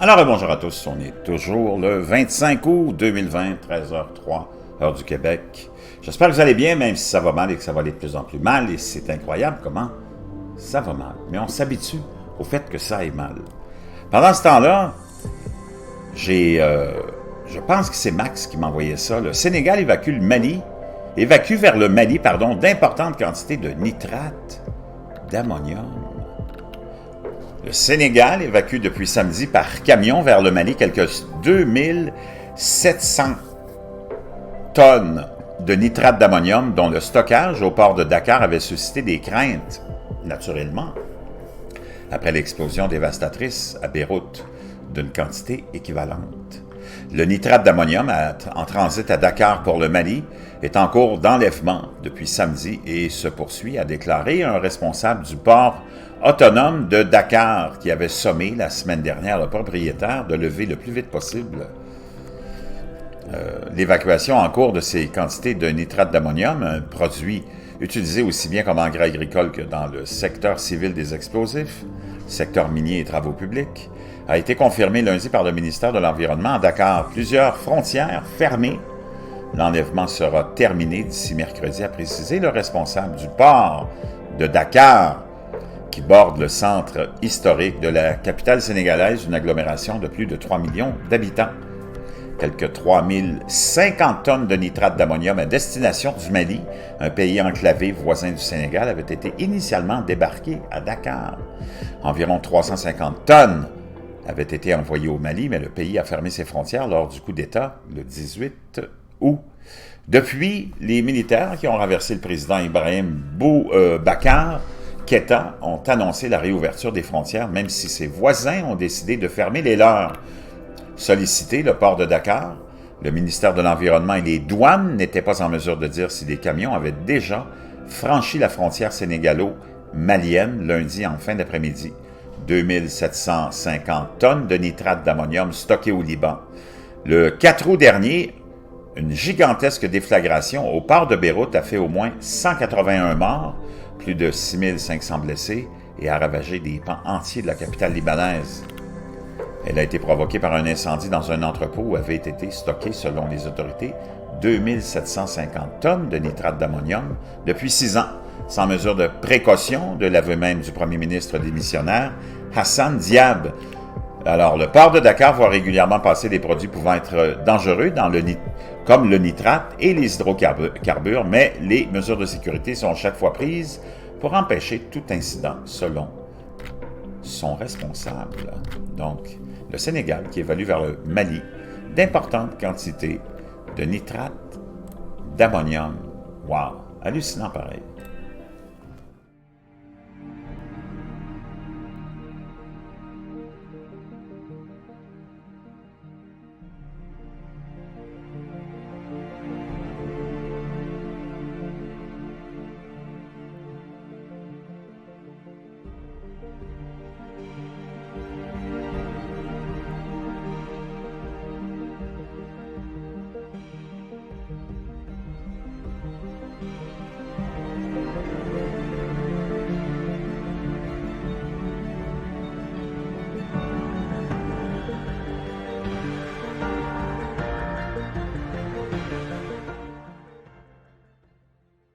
Alors, bonjour à tous, on est toujours le 25 août 2020, 13h03, heure du Québec. J'espère que vous allez bien, même si ça va mal et que ça va aller de plus en plus mal, et c'est incroyable comment ça va mal. Mais on s'habitue au fait que ça aille mal. Pendant ce temps-là, je pense que c'est Max qui m'a envoyé ça. Le Sénégal évacue vers le Mali, d'importantes quantités de nitrate d'ammonium. Le Sénégal évacue depuis samedi par camion vers le Mali quelques 2700 tonnes de nitrate d'ammonium dont le stockage au port de Dakar avait suscité des craintes, naturellement, après l'explosion dévastatrice à Beyrouth d'une quantité équivalente. Le nitrate d'ammonium en transit à Dakar pour le Mali est en cours d'enlèvement depuis samedi et se poursuit, a déclaré un responsable du port autonome de Dakar qui avait sommé la semaine dernière le propriétaire de lever le plus vite possible l'évacuation en cours de ces quantités de nitrate d'ammonium, un produit utilisé aussi bien comme engrais agricole que dans le secteur civil des explosifs, secteur minier et travaux publics, a été confirmé lundi par le ministère de l'Environnement à Dakar. Plusieurs frontières fermées. L'enlèvement sera terminé d'ici mercredi, a précisé le responsable du port de Dakar, qui borde le centre historique de la capitale sénégalaise, une agglomération de plus de 3 millions d'habitants. Quelques 3050 tonnes de nitrate d'ammonium à destination du Mali, un pays enclavé voisin du Sénégal, avaient été initialement débarquées à Dakar. Environ 350 tonnes avaient été envoyées au Mali, mais le pays a fermé ses frontières lors du coup d'État le 18 août. Depuis, les militaires qui ont renversé le président Ibrahim Boubacar Keïta ont annoncé la réouverture des frontières, même si ses voisins ont décidé de fermer les leurs. Sollicité, le port de Dakar, le ministère de l'Environnement et les douanes n'étaient pas en mesure de dire si des camions avaient déjà franchi la frontière sénégalo-malienne lundi en fin d'après-midi. 2750 tonnes de nitrate d'ammonium stockées au Liban. Le 4 août dernier, une gigantesque déflagration au port de Beyrouth a fait au moins 181 morts, plus de 6500 blessés et a ravagé des pans entiers de la capitale libanaise. Elle a été provoquée par un incendie dans un entrepôt où avaient été stockées, selon les autorités, 2750 tonnes de nitrate d'ammonium depuis 6 ans, sans mesure de précaution, de l'aveu même du premier ministre démissionnaire, Hassan Diab. Alors, le port de Dakar voit régulièrement passer des produits pouvant être dangereux comme le nitrate et les hydrocarbures, mais les mesures de sécurité sont chaque fois prises pour empêcher tout incident, selon son responsable. Donc, le Sénégal qui évalue vers le Mali d'importantes quantités de nitrate d'ammonium. Wow! Hallucinant pareil.